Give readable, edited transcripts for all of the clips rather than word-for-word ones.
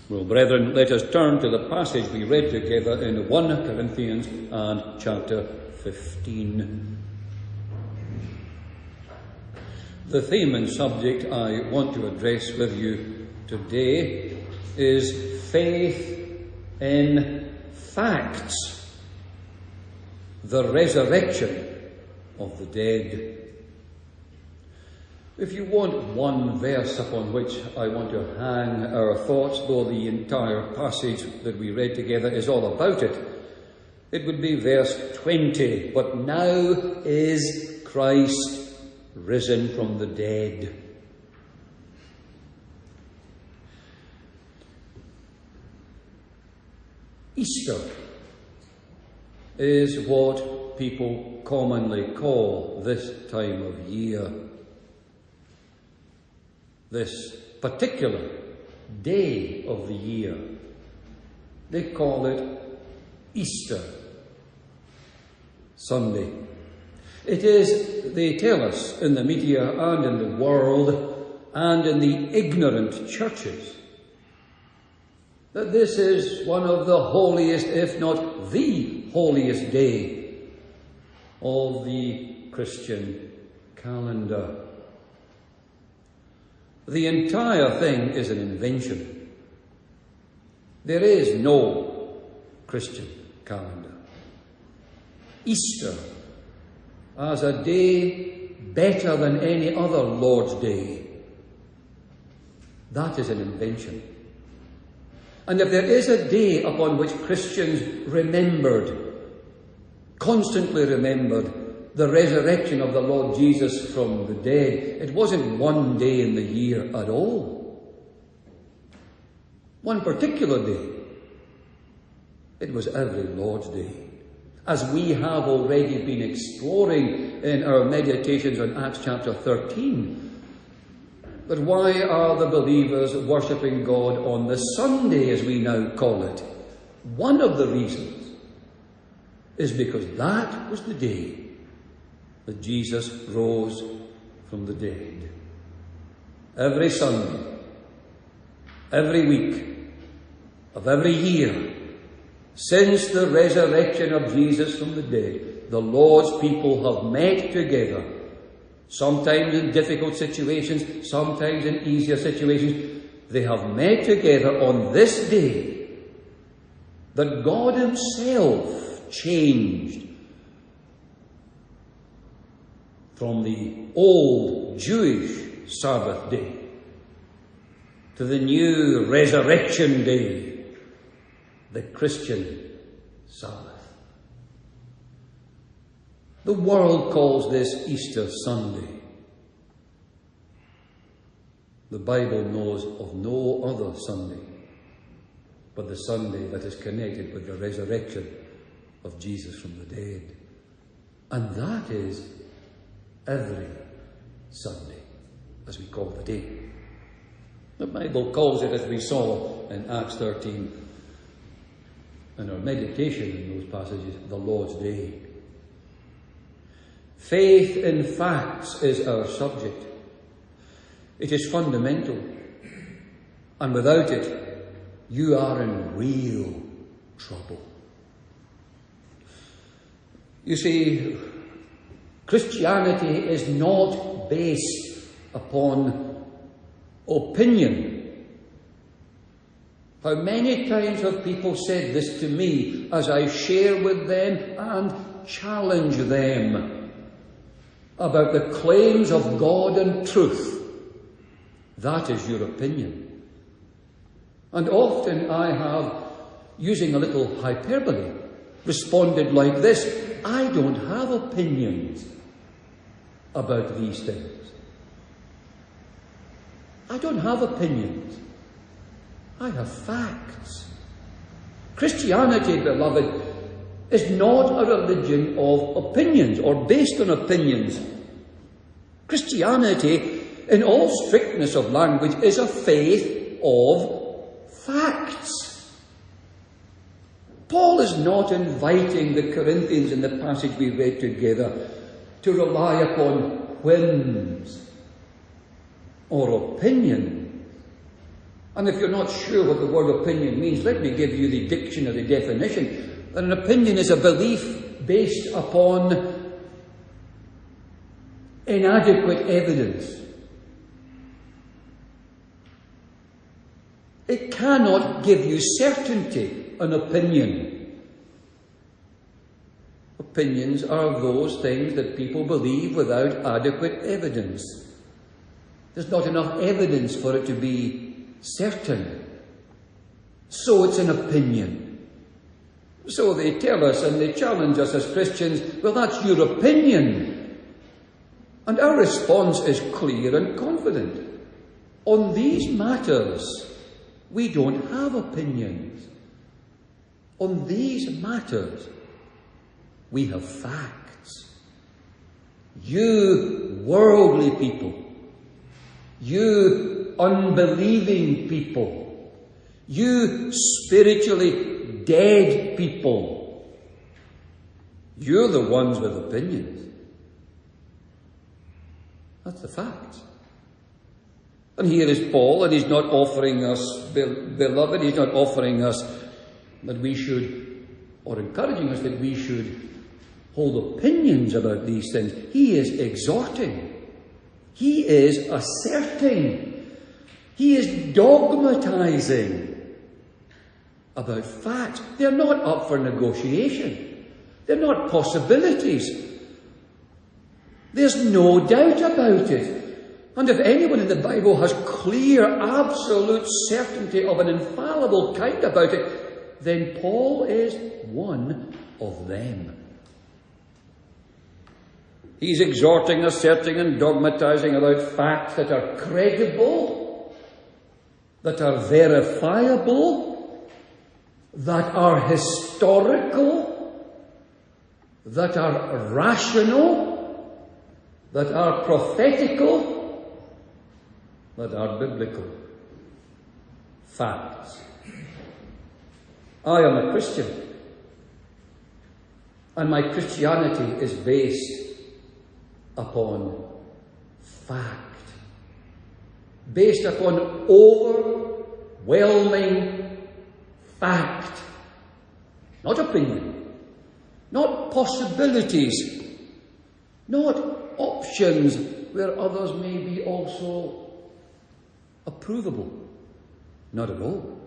Well, brethren, let us turn to the passage we read together in 1 Corinthians and chapter 15. The theme and subject I want to address with you today is faith in facts, the resurrection of the dead. If you want one verse upon which I want to hang our thoughts, though the entire passage that we read together is all about it, it would be verse 20. But now is Christ risen from the dead. Easter is what people commonly call this time of year. This particular day of the year. They call it Easter Sunday. It is, they tell us, in the media and in the world and in the ignorant churches, that this is one of the holiest, if not the holiest day of the Christian calendar. The entire thing is an invention. There is no Christian calendar. Easter as a day better than any other Lord's Day, that is an invention. And if there is a day upon which Christians constantly remembered, the resurrection of the Lord Jesus from the dead, it wasn't one day in the year at all. One particular day. It was every Lord's Day. As we have already been exploring in our meditations on Acts chapter 13. But why are the believers worshipping God on the Sunday, as we now call it? One of the reasons is because that was the day that Jesus rose from the dead. Every Sunday, every week of every year, since the resurrection of Jesus from the dead, the Lord's people have met together, sometimes in difficult situations, sometimes in easier situations. They have met together on this day that God Himself changed from the old Jewish Sabbath day to the new resurrection day, the Christian Sabbath. The world calls this Easter Sunday. The Bible knows of no other Sunday but the Sunday that is connected with the resurrection of Jesus from the dead. And that is every Sunday, as we call the day. The Bible calls it, as we saw in Acts 13, in our meditation in those passages, the Lord's Day. Faith in facts is our subject. It is fundamental. And without it, you are in real trouble. You see, Christianity is not based upon opinion. How many times have people said this to me as I share with them and challenge them about the claims of God and truth? That is your opinion. And often I have, using a little hyperbole, responded like this: I don't have opinions about these things. I don't have opinions. I have facts. Christianity, beloved, is not a religion of opinions or based on opinions. Christianity, in all strictness of language, is a faith of facts. Paul is not inviting the Corinthians in the passage we read together to rely upon whims or opinion. And if you're not sure what the word opinion means, let me give you the dictionary definition. That an opinion is a belief based upon inadequate evidence. It cannot give you certainty, an opinion. Opinions are those things that people believe without adequate evidence. There's not enough evidence for it to be certain. So it's an opinion. So they tell us and they challenge us as Christians, well, that's your opinion. And our response is clear and confident. On these matters, we don't have opinions. On these matters, we have facts. You worldly people, you unbelieving people, you spiritually dead people, you're the ones with opinions. That's the facts. And here is Paul, and he's not offering us, beloved, he's not offering us that we should, or encouraging us that we should hold opinions about these things. He is exhorting. He is asserting. He is dogmatizing about facts. They're not up for negotiation. They're not possibilities. There's no doubt about it. And if anyone in the Bible has clear, absolute certainty of an infallible kind about it, then Paul is one of them. He's exhorting, asserting, and dogmatizing about facts that are credible, that are verifiable, that are historical, that are rational, that are prophetical, that are biblical. Facts. I am a Christian, and my Christianity is based upon fact, based upon overwhelming fact, not opinion, not possibilities, not options where others may be also approvable. Not at all.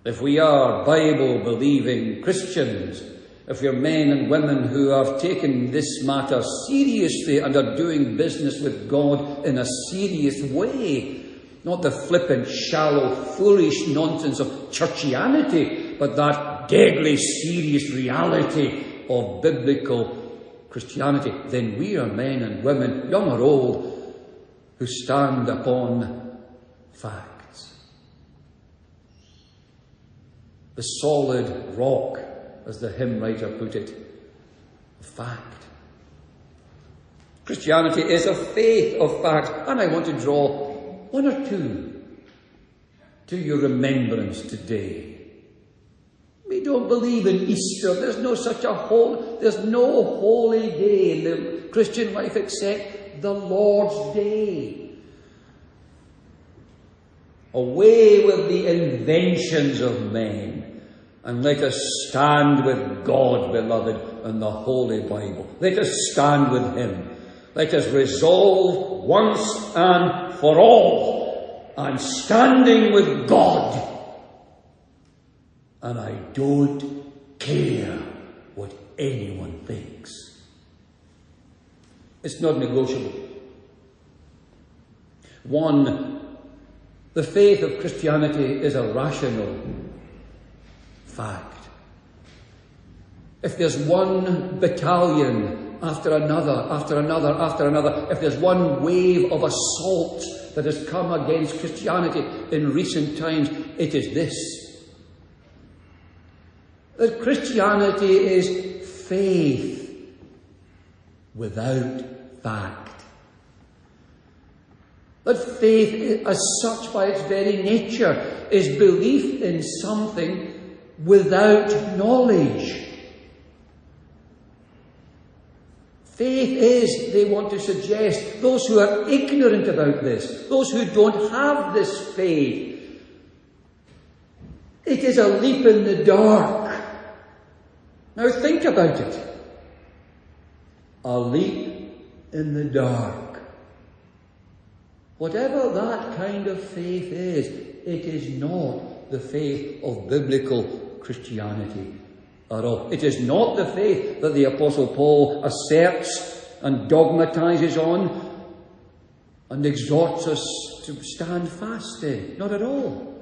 If we are Bible-believing Christians, if we're men and women who have taken this matter seriously and are doing business with God in a serious way, not the flippant, shallow, foolish nonsense of churchianity, but that deadly serious reality of biblical Christianity, then we are men and women, young or old, who stand upon facts. The solid rock, as the hymn writer put it, fact. Christianity is a faith of fact, and I want to draw one or two to your remembrance today. We don't believe in Easter. There's no holy day in the Christian life except the Lord's Day. Away with the inventions of men, and let us stand with God, beloved, and the Holy Bible. Let us stand with Him. Let us resolve once and for all, and standing with God. And I don't care what anyone thinks. It's not negotiable. One, the faith of Christianity is a rational fact. If there's one battalion after another, if there's one wave of assault that has come against Christianity in recent times, it is this: that Christianity is faith without fact. That faith, as such by its very nature, is belief in something without knowledge. Faith is, they want to suggest, those who are ignorant about this, those who don't have this faith, it is a leap in the dark. Now think about it. A leap in the dark. Whatever that kind of faith is, it is not the faith of biblical Christianity at all. It is not the faith that the Apostle Paul asserts and dogmatizes on and exhorts us to stand fast in. Not at all.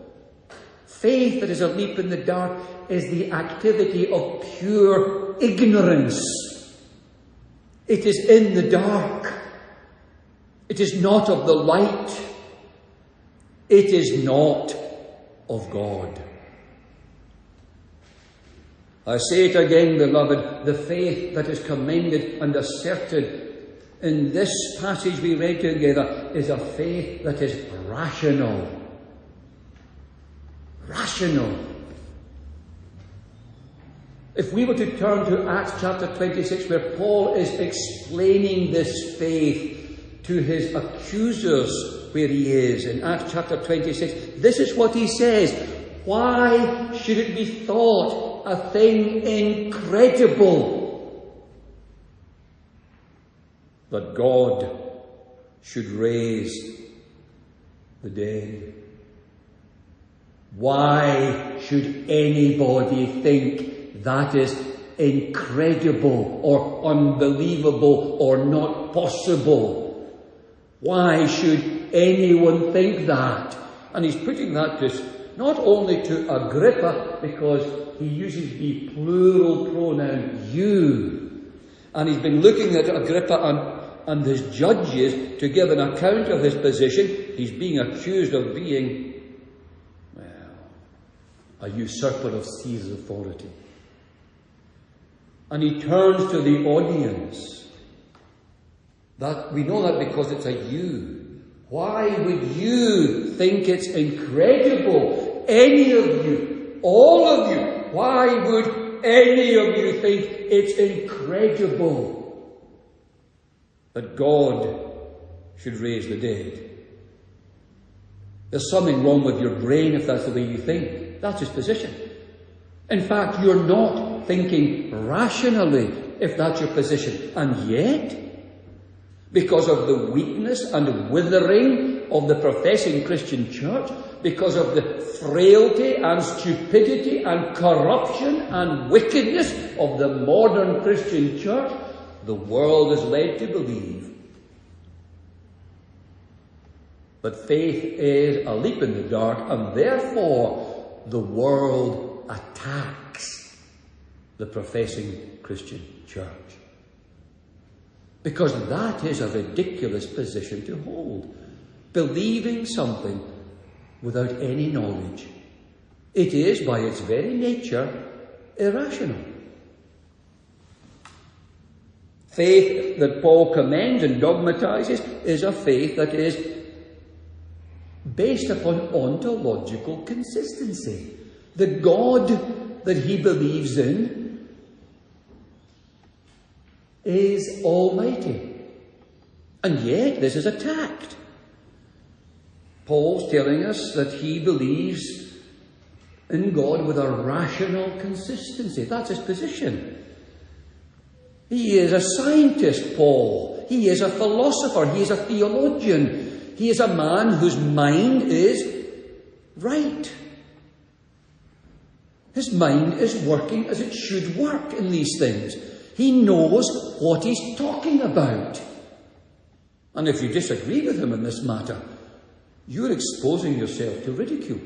Faith that is a leap in the dark is the activity of pure ignorance. It is in the dark. It is not of the light. It is not of God. I say it again, beloved, the faith that is commended and asserted in this passage we read together is a faith that is rational. Rational. If we were to turn to Acts chapter 26, where Paul is explaining this faith to his accusers where he is, in Acts chapter 26, this is what he says. Why should it be thought a thing incredible that God should raise the dead? Why should anybody think that is incredible or unbelievable or not possible? Why should anyone think that? And he's putting that not only to Agrippa, because he uses the plural pronoun you. And he's been looking at Agrippa and his judges to give an account of his position. He's being accused of being, a usurper of Caesar's authority. And he turns to the audience. That we know that because it's a you. Why would you think it's incredible? Any of you, all of you, why would any of you think it's incredible that God should raise the dead? There's something wrong with your brain if that's the way you think. That's his position. In fact, you're not thinking rationally if that's your position. And yet, because of the weakness and withering of the professing Christian church, because of the frailty and stupidity and corruption and wickedness of the modern Christian church, the world is led to believe that faith is a leap in the dark, and therefore the world attacks the professing Christian church. Because that is a ridiculous position to hold. Believing something without any knowledge. It is, by its very nature, irrational. Faith that Paul commends and dogmatizes is a faith that is based upon ontological consistency. The God that he believes in is almighty. And yet this is attacked. Paul's telling us that he believes in God with a rational consistency. That's his position. He is a scientist, Paul. He is a philosopher. He is a theologian. He is a man whose mind is right. His mind is working as it should work in these things. He knows what he's talking about. And if you disagree with him in this matter, you're exposing yourself to ridicule.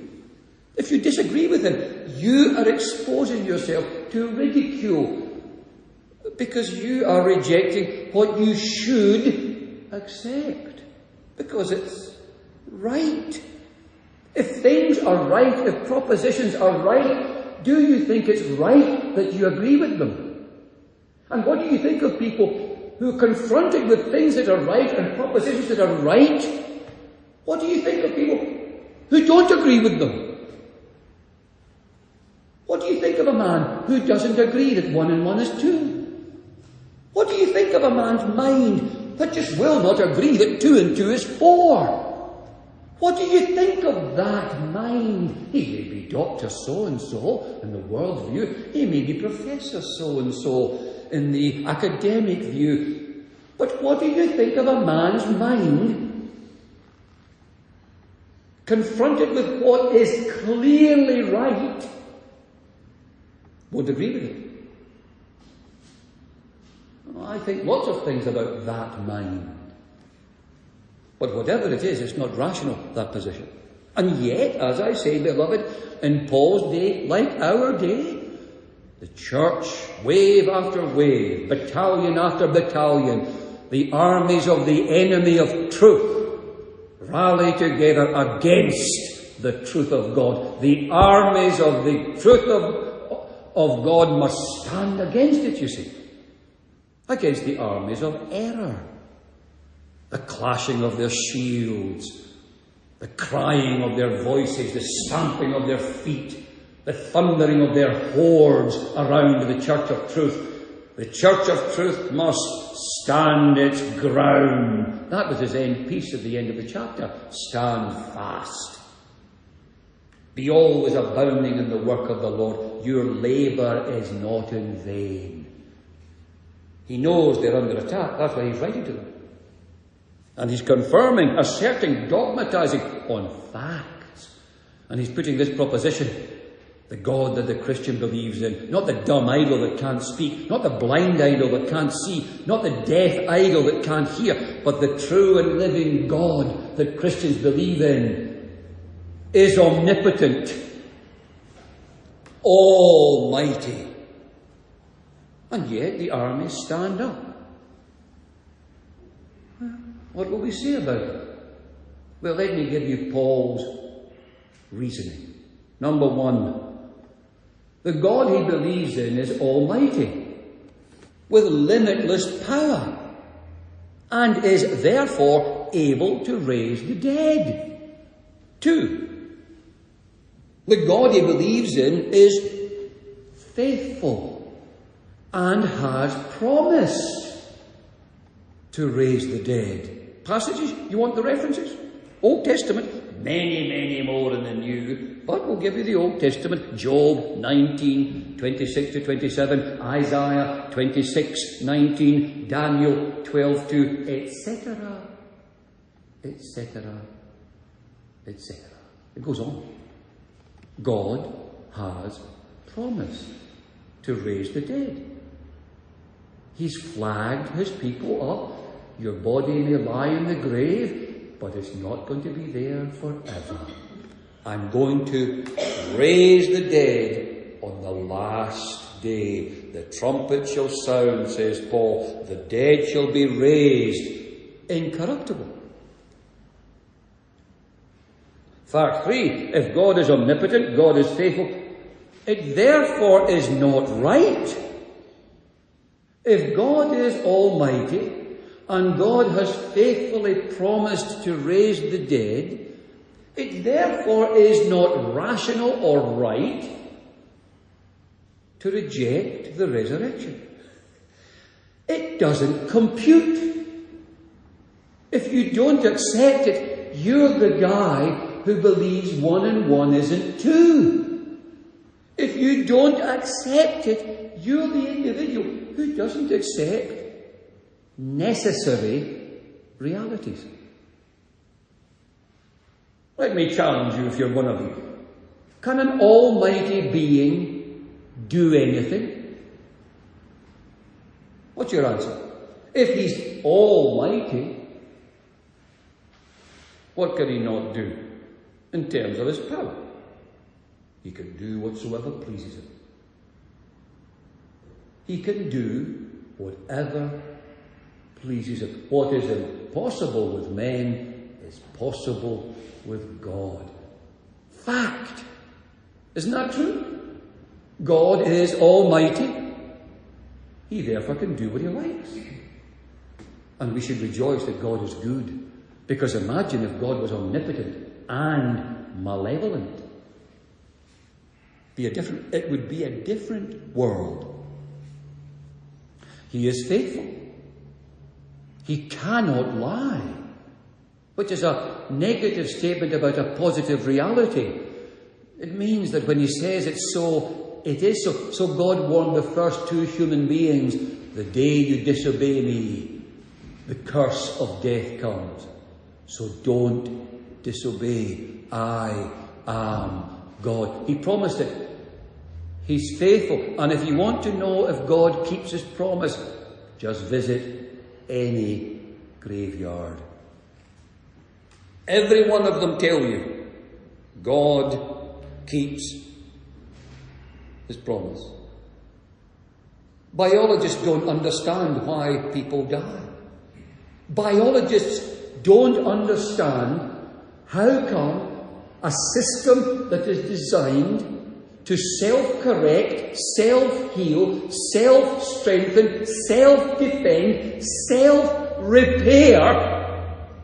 If you disagree with him, you are exposing yourself to ridicule because you are rejecting what you should accept because it's right. If things are right, if propositions are right, do you think it's right that you agree with them? And what do you think of people who are confronted with things that are right and propositions that are right? What do you think of people who don't agree with them? What do you think of a man who doesn't agree that 1 and 1 is 2? What do you think of a man's mind that just will not agree that 2 and 2 is 4? What do you think of that mind? He may be Dr. So-and-so in the world view. He may be Professor so-and-so in the academic view. But what do you think of a man's mind confronted with what is clearly right? Won't agree with it. I think lots of things about that mind. But whatever it is, it's not rational, that position. And yet, as I say, beloved, in Paul's day, like our day, the church, wave after wave, battalion after battalion, the armies of the enemy of truth rally together against the truth of God. The armies of the truth of God must stand against it, you see. Against the armies of error. The clashing of their shields, the crying of their voices, the stamping of their feet, the thundering of their hordes around the church of truth. The church of truth must stand its ground. That was his end piece at the end of the chapter. Stand fast. Be always abounding in the work of the Lord. Your labour is not in vain. He knows they're under attack. That's why he's writing to them. And he's confirming, asserting, dogmatizing on facts. And he's putting this proposition, the God that the Christian believes in, not the dumb idol that can't speak, not the blind idol that can't see, not the deaf idol that can't hear, but the true and living God that Christians believe in is omnipotent, almighty. And yet the armies stand up. What will we say about it? Well, let me give you Paul's reasoning. Number one, the God he believes in is almighty, with limitless power, and is therefore able to raise the dead. 2, the God he believes in is faithful and has promised to raise the dead. Passages, you want the references? Old Testament, many more in the New, but we'll give you the Old Testament. Job 19, 26 to 27, Isaiah 26, 19, Daniel 12 to, etc., etc., etc. It goes on. God has promised to raise the dead. He's flagged his people up. Your body may lie in the grave, but it's not going to be there forever. I'm going to raise the dead on the last day. The trumpet shall sound, says Paul. The dead shall be raised incorruptible. Fact 3, if God is omnipotent, God is faithful, it therefore is not right. If God is almighty, and God has faithfully promised to raise the dead, it therefore is not rational or right to reject the resurrection. It doesn't compute. If you don't accept it, you're the guy who believes 1 and 1 isn't 2. If you don't accept it, you're the individual who doesn't accept necessary realities. Let me challenge you if you're one of you. Can an almighty being do anything? What's your answer? If he's almighty, what can he not do in terms of his power? He can do whatsoever pleases him. He can do whatever pleases him. What is impossible with men is possible with God. Fact. Isn't that true? God is almighty. He therefore can do what he likes. And we should rejoice that God is good. Because imagine if God was omnipotent and malevolent. It would be a different world. He is faithful. He cannot lie, which is a negative statement about a positive reality. It means that when he says it's so, it is so. So God warned the first two human beings, the day you disobey me, the curse of death comes. So don't disobey. I am God. He promised it. He's faithful. And if you want to know if God keeps his promise, just visit any graveyard. Every one of them tell you God keeps his promise. Biologists don't understand why people die. Biologists don't understand how come a system that is designed to self-correct, self-heal, self-strengthen, self-defend, self-repair,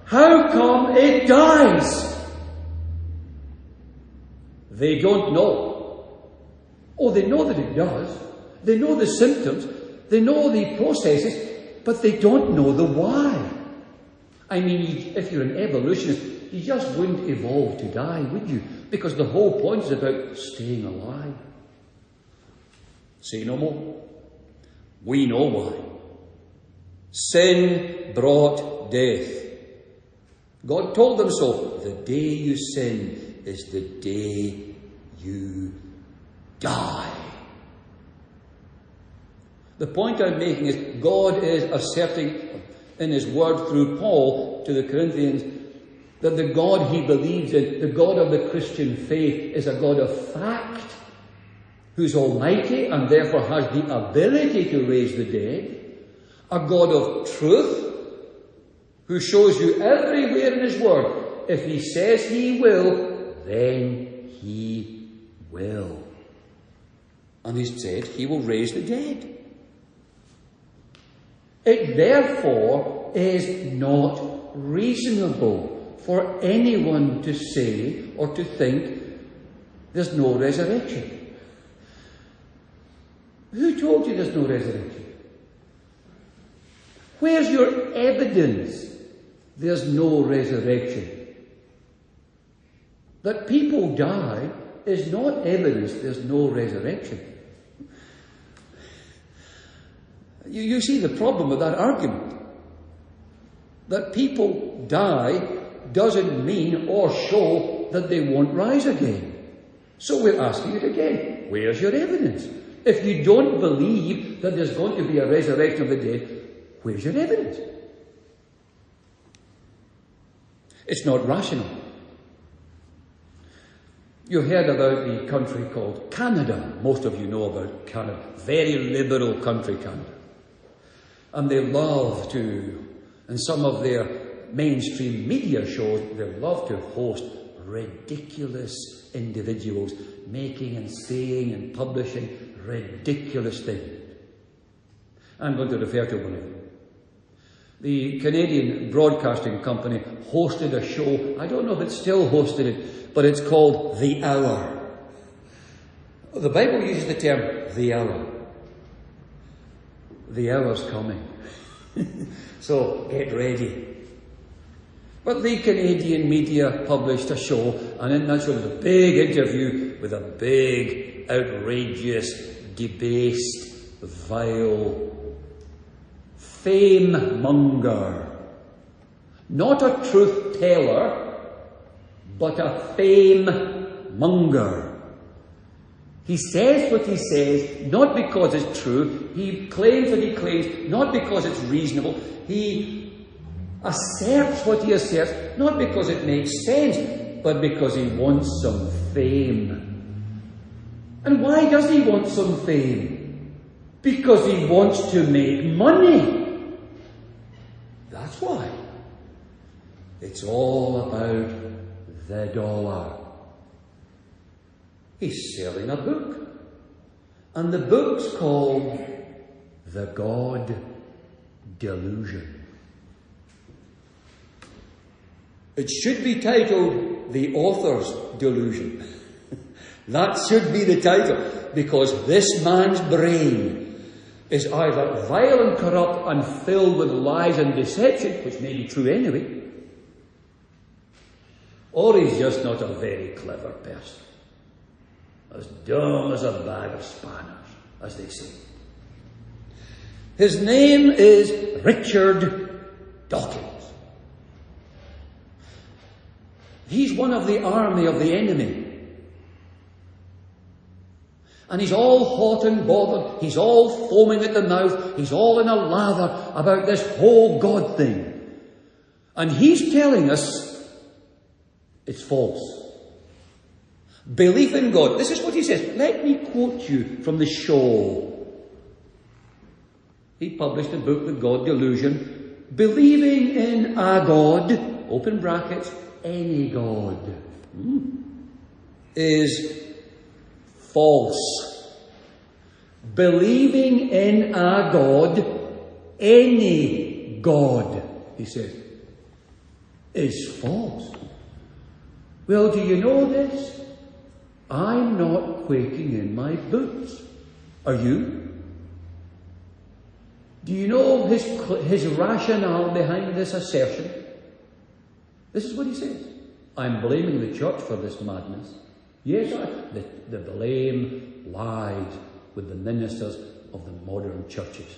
how come it dies? They don't know. Oh, they know that it does. They know the symptoms. They know the processes, but they don't know the why. I mean, if you're an evolutionist, you just wouldn't evolve to die, would you? Because the whole point is about staying alive. Say no more. We know why. Sin brought death. God told them so. The day you sin is the day you die. The point I'm making is God is asserting in his word through Paul to the Corinthians that the God he believes in, the God of the Christian faith, is a God of fact, who's almighty and therefore has the ability to raise the dead, a God of truth, who shows you everywhere in his word, if he says he will, then he will. And he said he will raise the dead. It therefore is not reasonable for anyone to say or to think there's no resurrection. Who told you there's no resurrection? Where's your evidence there's no resurrection? That people die is not evidence there's no resurrection. You see the problem with that argument. That people die doesn't mean or show that they won't rise again. So we're asking it again. Where's your evidence? If you don't believe that there's going to be a resurrection of the dead, where's your evidence? It's not rational. You heard about the country called Canada. Most of you know about Canada. Very liberal country, Canada. And they love to, in some of their mainstream media shows, they love to host ridiculous individuals making and saying and publishing ridiculous things. I'm going to refer to one of them. The Canadian Broadcasting Company hosted a show, I don't know if it's still hosted it, but it's called The Hour. The Bible uses the term the hour. The hour's coming. So get ready. But the Canadian media published a show, and in that show there was a big interview with a big, outrageous, debased, vile fame monger. Not a truth teller, but a fame monger. He says what he says, not because it's true. He claims what he claims, not because it's reasonable. He asserts what he asserts, not because it makes sense, but because he wants some fame. And why does he want some fame? Because he wants to make money. That's why. It's all about the dollar. He's selling a book. And the book's called The God Delusion. It should be titled The Author's Delusion. That should be the title, because this man's brain is either vile and corrupt and filled with lies and deception, which may be true anyway, or he's just not a very clever person. As dumb as a bag of spanners, as they say. His name is Richard Dawkins. He's one of the army of the enemy. And he's all hot and bothered. He's all foaming at the mouth. He's all in a lather about this whole God thing. And he's telling us it's false. Belief in God. This is what he says. Let me quote you from the Show. He published a book, The God Delusion. Believing in a God, open brackets, any God, is false. Believing in a God, any God, he says, is false. Well, do you know this? I'm not quaking in my boots. Are you? Do you know his rationale behind this assertion? This is what he says. I'm blaming the church for this madness. Yes, the blame lies with the ministers of the modern churches,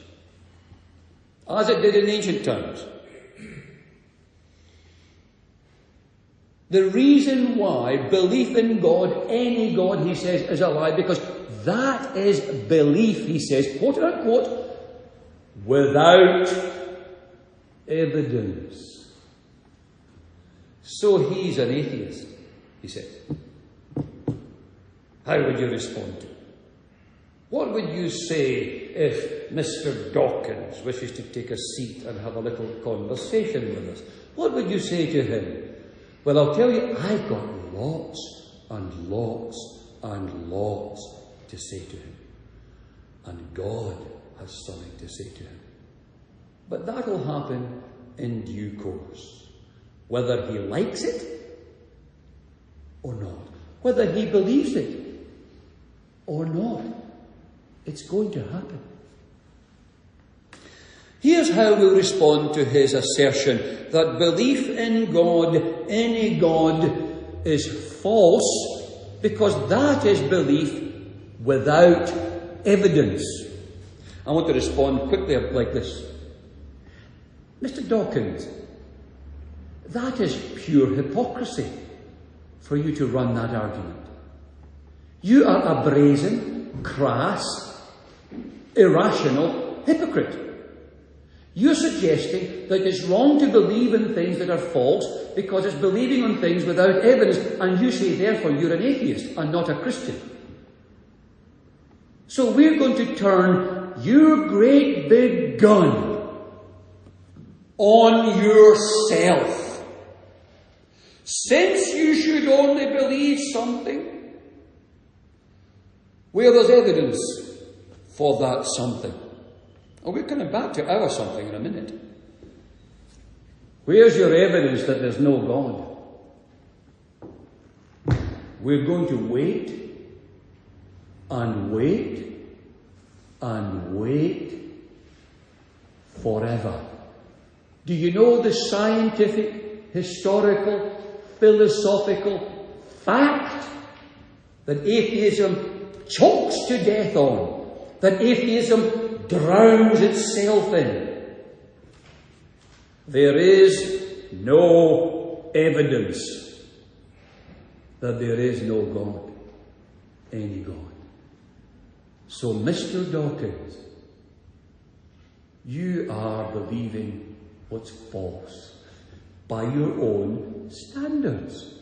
as it did in ancient times. The reason why belief in God, any God, he says, is a lie, because that is belief, he says, quote unquote, without evidence. So he's an atheist, he says. How would you respond to it? What would you say if Mr. Dawkins wishes to take a seat and have a little conversation with us? What would you say to him? Well, I'll tell you, I've got lots and lots and lots to say to him. And God has something to say to him. But that'll happen in due course. Whether he likes it or not. Whether he believes it or not. It's going to happen. Here's how we'll respond to his assertion that belief in God, any God, is false, because that is belief without evidence. I want to respond quickly like this. Mr. Dawkins, that is pure hypocrisy for you to run that argument. You are a brazen, crass, irrational hypocrite. You're suggesting that it's wrong to believe in things that are false because it's believing on things without evidence, and you say therefore you're an atheist and not a Christian. So we're going to turn your great big gun on yourself. Since you should only believe something where there's evidence for that something. Oh, we're coming back to our something in a minute. Where's your evidence that there's no God? We're going to wait and wait and wait forever. Do you know the scientific, historical, philosophical fact that atheism chokes to death on? That atheism drowns itself in? There is no evidence that there is no God, any God. So, Mr. Dawkins, you are believing what's false by your own standards.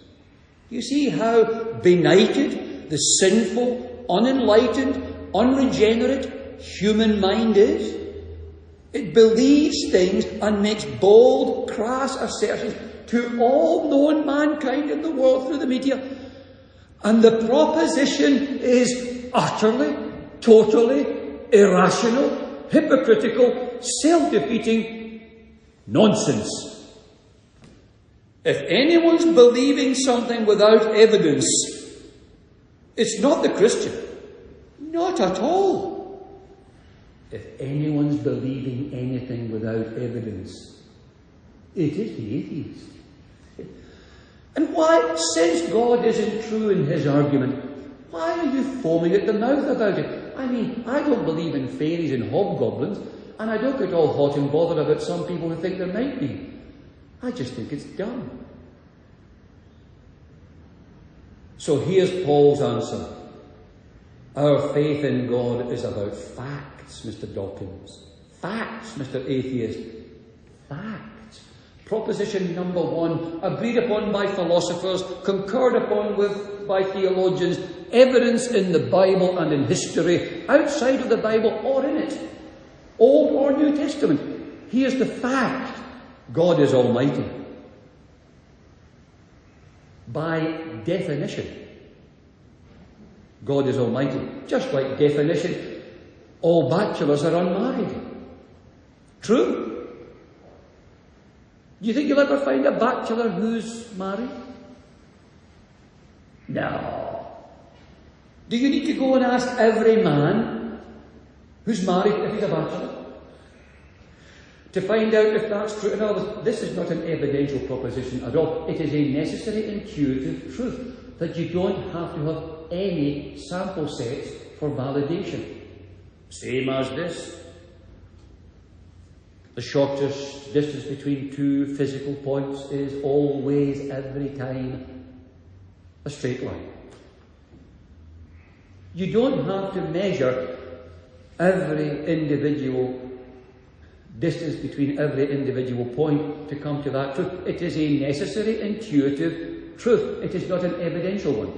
You see how benighted the sinful, unenlightened, unregenerate human mind is? It believes things and makes bold, crass assertions to all known mankind in the world through the media. And the proposition is utterly, totally irrational, hypocritical, self-defeating nonsense. If anyone's believing something without evidence, it's not the Christian. Not at all. If anyone's believing anything without evidence, it is the atheist. And why, since God isn't true in his argument, why are you foaming at the mouth about it? I mean, I don't believe in fairies and hobgoblins, and I don't get all hot and bothered about some people who think there might be. I just think it's dumb. So here's Paul's answer. Our faith in God is about facts, Mr. Dawkins. Facts, Mr. Atheist. Facts. Proposition number 1, agreed upon by philosophers, concurred upon with by theologians, evidence in the Bible and in history, outside of the Bible or in it, Old or New Testament. Here's the fact. God is almighty. By definition, God is almighty. Just like definition, all bachelors are unmarried. True. Do you think you'll ever find a bachelor who's married? No. Do you need to go and ask every man who's married if he's a bachelor? To find out if that's true. In other words, this is not an evidential proposition at all. It is a necessary intuitive truth that you don't have to have any sample sets for validation. Same as this. The shortest distance between two physical points is always, every time, a straight line. You don't have to measure every individual distance between every individual point to come to that truth. It is a necessary intuitive truth. It is not an evidential one.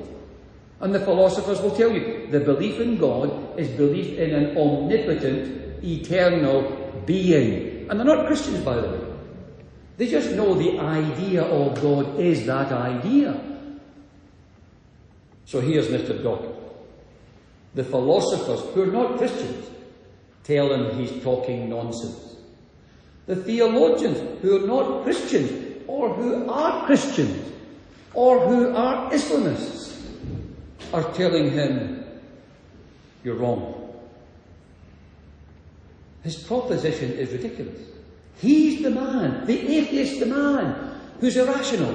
And the philosophers will tell you, the belief in God is belief in an omnipotent, eternal being. And they're not Christians, by the way. They just know the idea of God is that idea. So here's Mr. Dawkins. The philosophers, who are not Christians, tell him he's talking nonsense. The theologians, who are not Christians, or who are Christians, or who are Islamists, are telling him, you're wrong. His proposition is ridiculous. He's the man, the atheist, the man, who's irrational.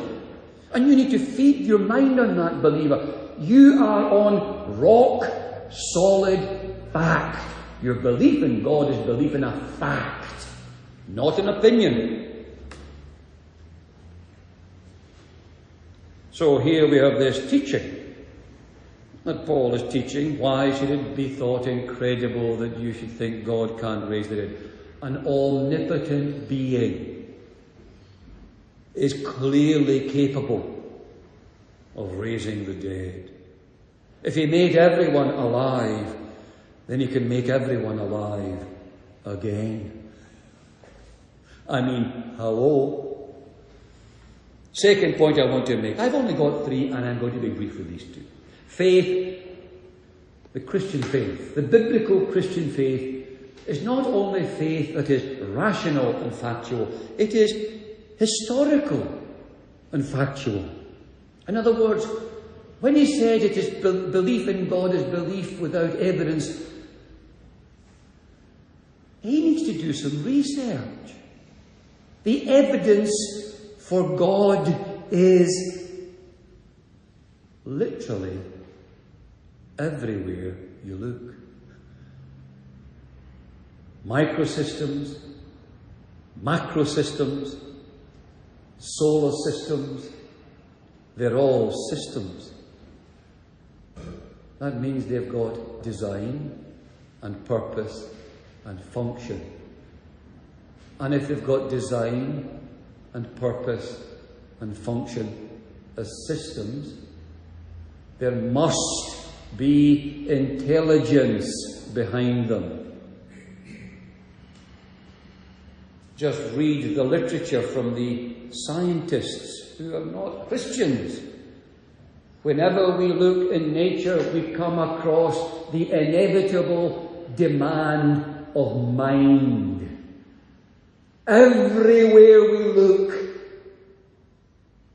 And you need to feed your mind on that, believer. You are on rock, solid fact. Your belief in God is belief in a fact, not an opinion. So here we have this teaching that Paul is teaching. Why should it be thought incredible that you should think God can't raise the dead? An omnipotent being is clearly capable of raising the dead. If he made everyone alive, then he can make everyone alive again. I mean, hello? Second point I want to make. I've only got 3, and I'm going to be brief with these 2. Faith, the Christian faith, the biblical Christian faith, is not only faith that is rational and factual, it is historical and factual. In other words, when he said it is belief in God is belief without evidence, he needs to do some research. The evidence for God is literally everywhere you look. Microsystems, macrosystems, solar systems, they're all systems. That means they've got design and purpose and function. And if they've got design and purpose and function as systems, there must be intelligence behind them. Just read the literature from the scientists who are not Christians. Whenever we look in nature, we come across the inevitable demand of mind. Everywhere we look,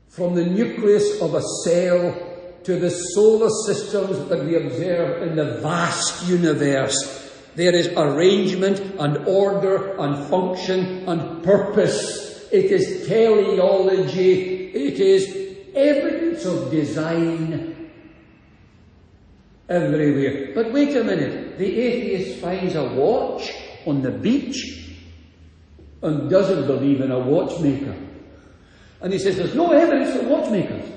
from the nucleus of a cell to the solar systems that we observe in the vast universe, There is arrangement and order and function and purpose. It is teleology. It is evidence of design everywhere. But wait a minute. The atheist finds a watch on the beach and doesn't believe in a watchmaker. And he says there's no evidence for watchmakers.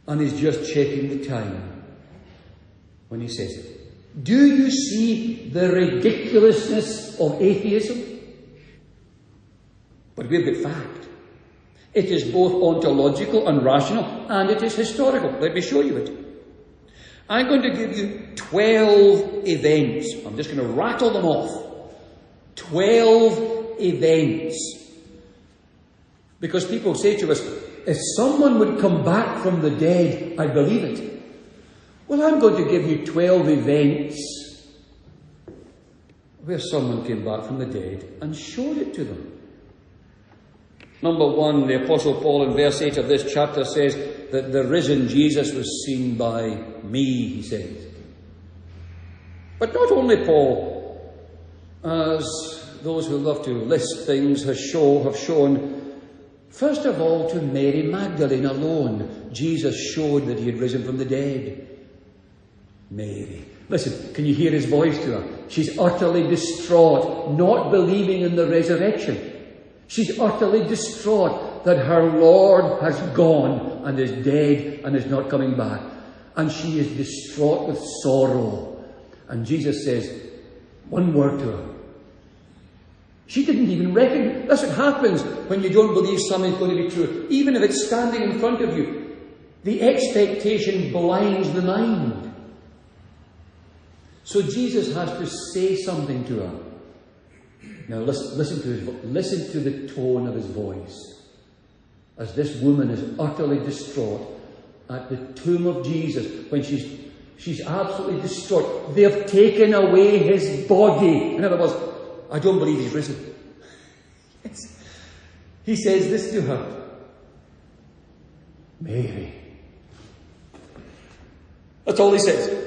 And he's just checking the time when he says it. Do you see the ridiculousness of atheism? But we've got fact. It is both ontological and rational, and it is historical. Let me show you it. I'm going to give you 12 events. I'm just going to rattle them off. 12 events. Because people say to us, if someone would come back from the dead, I'd believe it. Well, I'm going to give you 12 events where someone came back from the dead and showed it to them. Number 1, the Apostle Paul in verse 8 of this chapter says that the risen Jesus was seen by me, he says. But not only Paul, as those who love to list things have shown, first of all to Mary Magdalene alone, Jesus showed that he had risen from the dead. Mary. Listen, can you hear his voice to her? She's utterly distraught, not believing in the resurrection. She's utterly distraught that her Lord has gone and is dead and is not coming back. And she is distraught with sorrow. And Jesus says one word to her. She didn't even recognize. That's what happens when you don't believe something's going to be true. Even if it's standing in front of you, the expectation blinds the mind. So Jesus has to say something to her. Now listen to the tone of his voice. As this woman is utterly distraught at the tomb of Jesus, when she's absolutely distraught. They've taken away his body. In other words, I don't believe he's risen. Yes. He says this to her. Mary. That's all he says.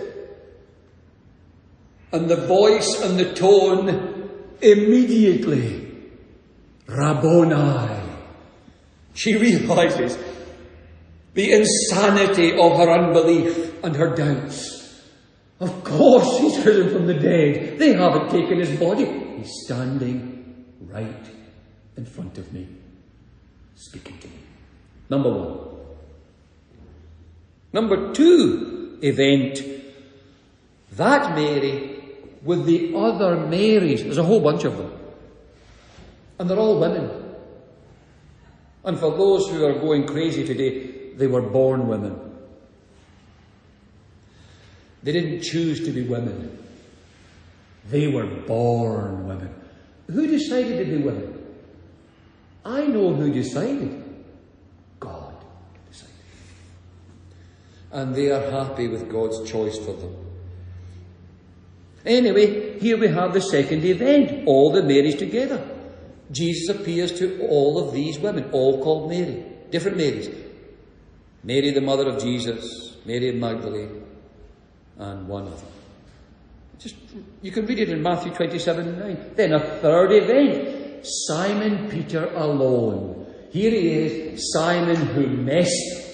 And the voice and the tone immediately. Rabboni. She realizes the insanity of her unbelief and her doubts. Of course he's risen from the dead. They haven't taken his body. He's standing right in front of me, speaking to me. Number 1. Number 2 event. That Mary with the other Marys. There's a whole bunch of them. And they're all women. And for those who are going crazy today, they were born women. They didn't choose to be women. They were born women. Who decided to be women? I know who decided. God decided. And they are happy with God's choice for them. Anyway, here we have the second event. All the Marys together. Jesus appears to all of these women, all called Mary. Different Marys. Mary, the mother of Jesus. Mary of Magdalene. And one other. You can read it in Matthew 27:9. Then a third event. Simon Peter alone. Here he is, Simon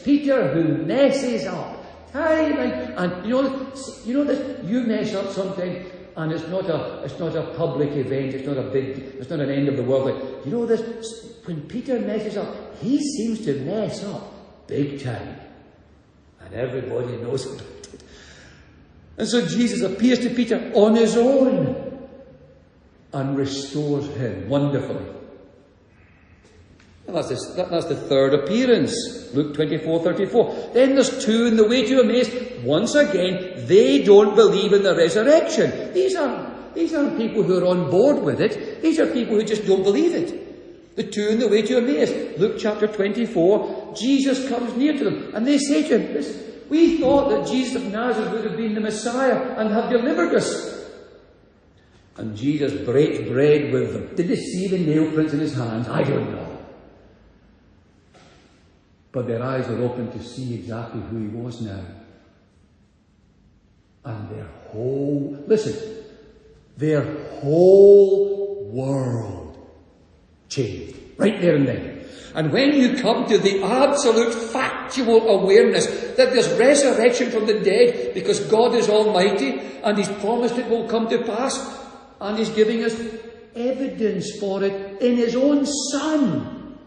Peter who messes up. Time and you know that you mess up sometimes, and it's not a public event. It's not an end of the world. Like, you know this, when Peter messes up, he seems to mess up big time, and everybody knows about it. And so Jesus appears to Peter on his own and restores him wonderfully. And that's the third appearance. Luke 24:34. Then there's 2 in the way to Emmaus. Once again, they don't believe in the resurrection. These aren't people who are on board with it. These are people who just don't believe it. The 2 in the way to Emmaus. Luke chapter 24. Jesus comes near to them and they say to him, "Listen, we thought that Jesus of Nazareth would have been the Messiah and have delivered us." And Jesus breaks bread with them. Did they see the nail prints in his hands? I don't know. But their eyes are open to see exactly who he was now. And their whole... Listen, Their whole world changed. Right there and then. And when you come to the absolute factual awareness that there's resurrection from the dead because God is almighty and He's promised it will come to pass, and He's giving us evidence for it in His own Son,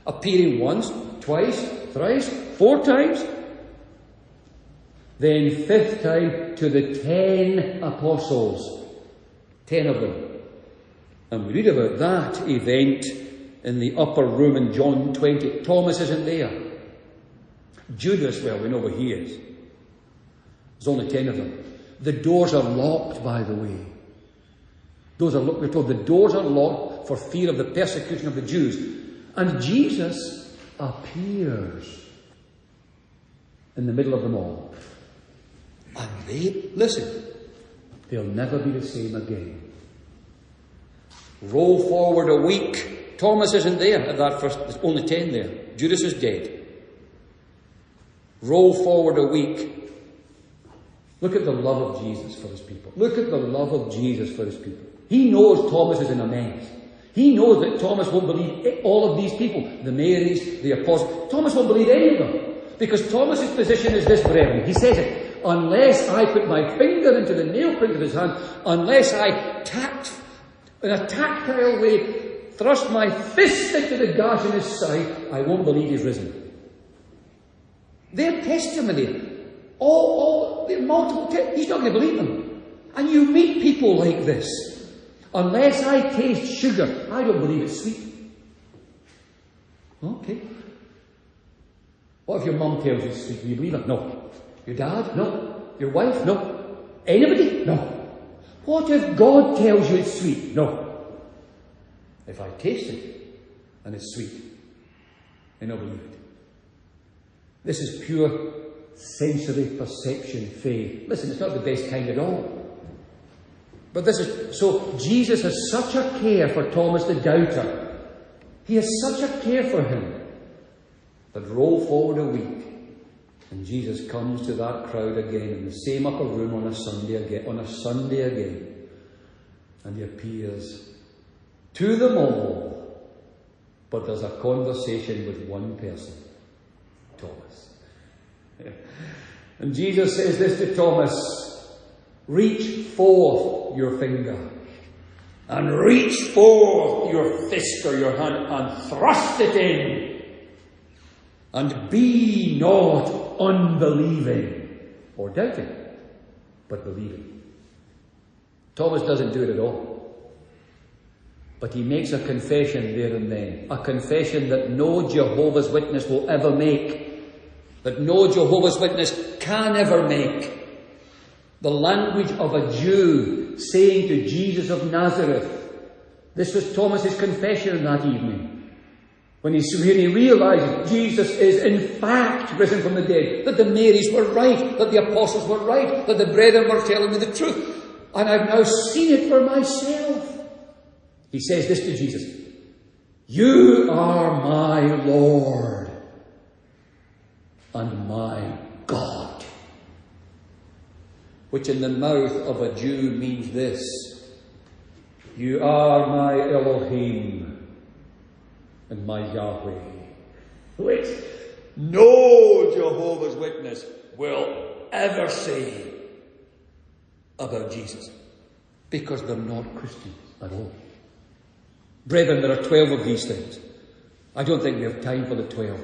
appearing once, twice, thrice, 4 times, then 5th time to the 10 apostles, 10 of them. And we read about that event in the upper room in John 20. Thomas isn't there. Judas, well, we know where he is. There's only 10 of them. The doors are locked, by the way. We're told the doors are locked for fear of the persecution of the Jews. And Jesus appears in the middle of them all. And they'll never be the same again. Roll forward a week. Thomas isn't there at that first. There's only 10 there. Judas is dead. Roll forward a week. Look at the love of Jesus for His people. Look at the love of Jesus for His people. He knows Thomas is in a mess. He knows that Thomas won't believe all of these people. The Marys, the apostles. Thomas won't believe any of them. Because Thomas's position is this, brethren. He says it. Unless I put my finger into the nail print of His hand, unless I in a tactile way, thrust my fist into the gash in His side, I won't believe He's risen. Their testimony, all the multiple, He's not going to believe them. And you meet people like this. Unless I taste sugar, I don't believe it's sweet. Okay. What if your mum tells you it's sweet? Do you believe it? No. Your dad? No. Your wife? No. Anybody? No. What if God tells you it's sweet? No. If I taste it and it's sweet, then I'll believe it. This is pure sensory perception faith. Listen, it's not the best kind at all. But so Jesus has such a care for Thomas the doubter. He has such a care for him that roll forward a week and Jesus comes to that crowd again in the same upper room on a Sunday again. And He appears to them all. But there's a conversation with one person, Thomas. And Jesus says this to Thomas: reach forth your finger, and reach forth your fist or your hand, and thrust it in, and be not unbelieving or doubting, but believing. Thomas doesn't do it at all. But he makes a confession there and then. A confession that no Jehovah's Witness will ever make. That no Jehovah's Witness can ever make. The language of a Jew saying to Jesus of Nazareth. This was Thomas's confession that evening. When he realized Jesus is in fact risen from the dead. That the Marys were right. That the apostles were right. That the brethren were telling me the truth. And I've now seen it for myself. He says this to Jesus: you are my Lord and my God. Which in the mouth of a Jew means this: you are my Elohim and my Yahweh. Which no Jehovah's Witness will ever say about Jesus. Because they're not Christians at all. Brethren, there are 12 of these things. I don't think we have time for the 12.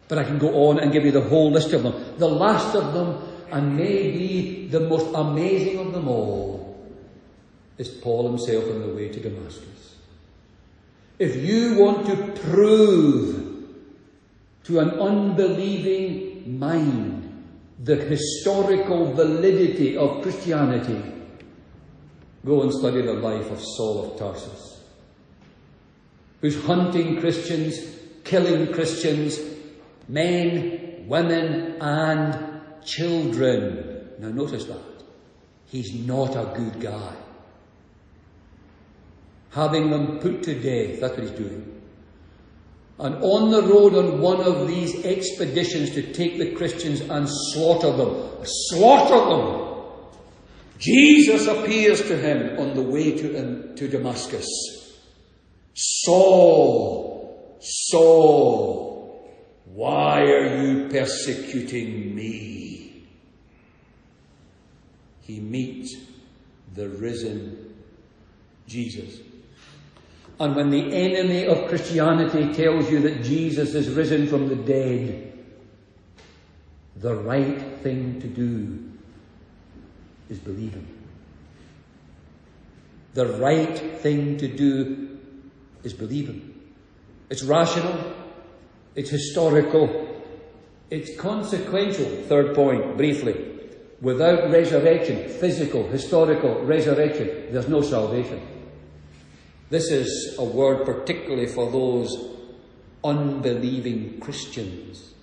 But I can go on and give you the whole list of them. The last of them, and maybe the most amazing of them all, is Paul himself on the way to Damascus. If you want to prove to an unbelieving mind the historical validity of Christianity, go and study the life of Saul of Tarsus, who's hunting Christians, killing Christians, men, women, and children. Now notice that. He's not a good guy. Having them put to death, that's what he's doing. And on the road on one of these expeditions to take the Christians and slaughter them. Jesus appears to him on the way to Damascus. Saul, Saul, why are you persecuting me? He meets the risen Jesus. And when the enemy of Christianity tells you that Jesus is risen from the dead, the right thing to do is believe him. The right thing to do is believe him. It's rational, it's historical, it's consequential. Third point, briefly. Without resurrection, physical, historical resurrection, there's no salvation. This is a word particularly for those unbelieving Christians.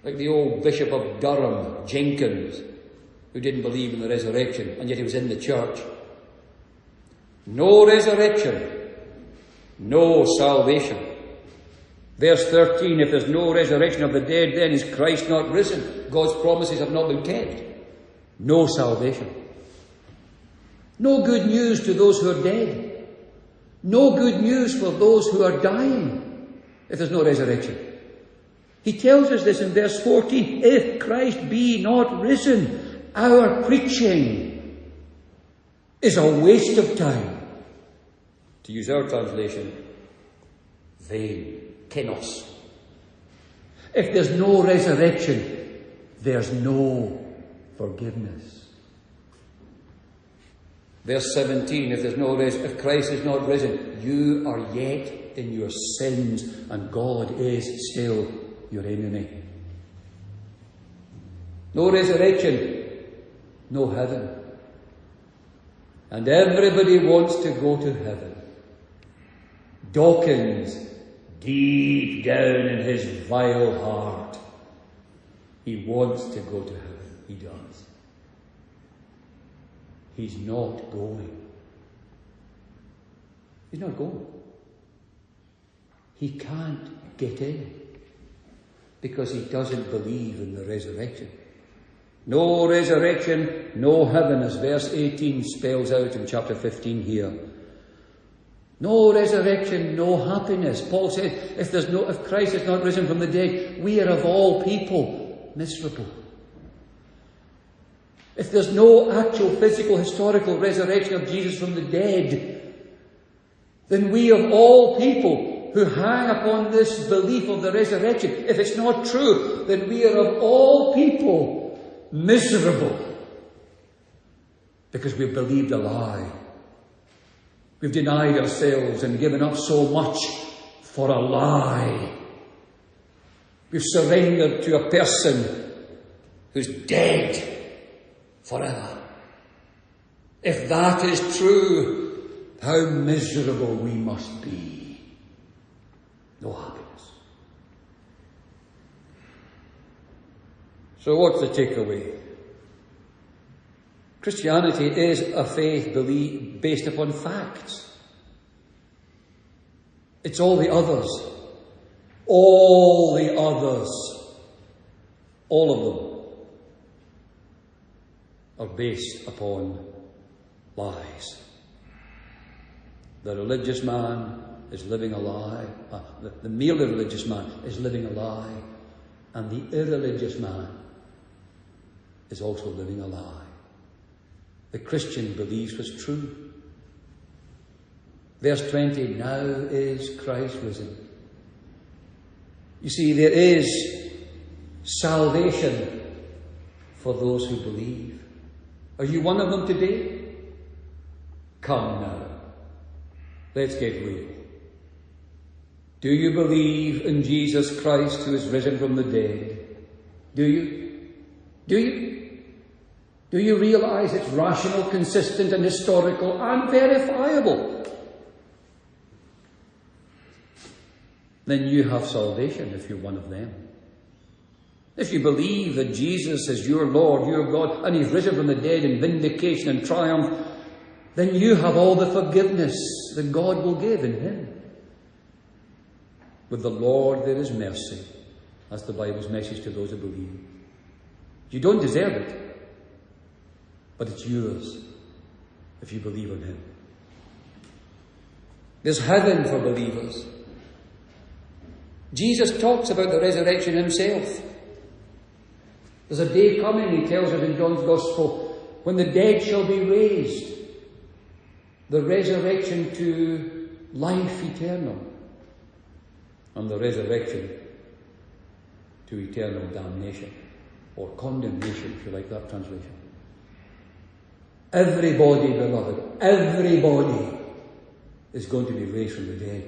Like the old Bishop of Durham, Jenkins, who didn't believe in the resurrection, and yet he was in the church. No resurrection, no salvation. Verse 13, if there's no resurrection of the dead, then is Christ not risen? God's promises have not been kept. No salvation. No good news to those who are dead. No good news for those who are dying if there's no resurrection. He tells us this in verse 14. If Christ be not risen, our preaching is a waste of time. To use our translation, vain. Kenos. If there's no resurrection, there's no forgiveness. Verse 17, if Christ is not risen, you are yet in your sins, and God is still your enemy. No resurrection, no heaven. And everybody wants to go to heaven. Dawkins, deep down in his vile heart, he wants to go to heaven. He does. He's not going. He's not going. He can't get in because he doesn't believe in the resurrection. No resurrection, no heaven, as verse 18 spells out in chapter 15 here. No resurrection, no happiness. Paul said, if Christ is not risen from the dead, we are of all people miserable. If there's no actual physical, historical resurrection of Jesus from the dead, then we of all people who hang upon this belief of the resurrection, if it's not true, then we are of all people miserable because we've believed a lie. We've denied ourselves and given up so much for a lie. We've surrendered to a person who's dead forever. If that is true, how miserable we must be. No happiness. So what's the takeaway? Christianity is a faith belief based upon facts. It's all the others. All the others. All of them are based upon lies. The religious man is living a lie. The merely religious man is living a lie. And the irreligious man is also living a lie. The Christian believes what's true. Verse 20, now is Christ risen. You see, there is salvation for those who believe. Are you one of them today? Come now. Let's get real. Do you believe in Jesus Christ who is risen from the dead? Do you? Do you? Do you realize it's rational, consistent and historical and verifiable? Then you have salvation if you're one of them. If you believe that Jesus is your Lord, your God, and He's risen from the dead in vindication and triumph, then you have all the forgiveness that God will give in Him. With the Lord there is mercy. That's the Bible's message to those who believe. You don't deserve it. but it's yours if you believe on him. There's heaven for believers. Jesus talks about the resurrection himself. There's a day coming, he tells us in John's Gospel, when the dead shall be raised. The resurrection to life eternal. And the resurrection to eternal damnation. Or condemnation, if you like that translation. Everybody, beloved, everybody is going to be raised from the dead.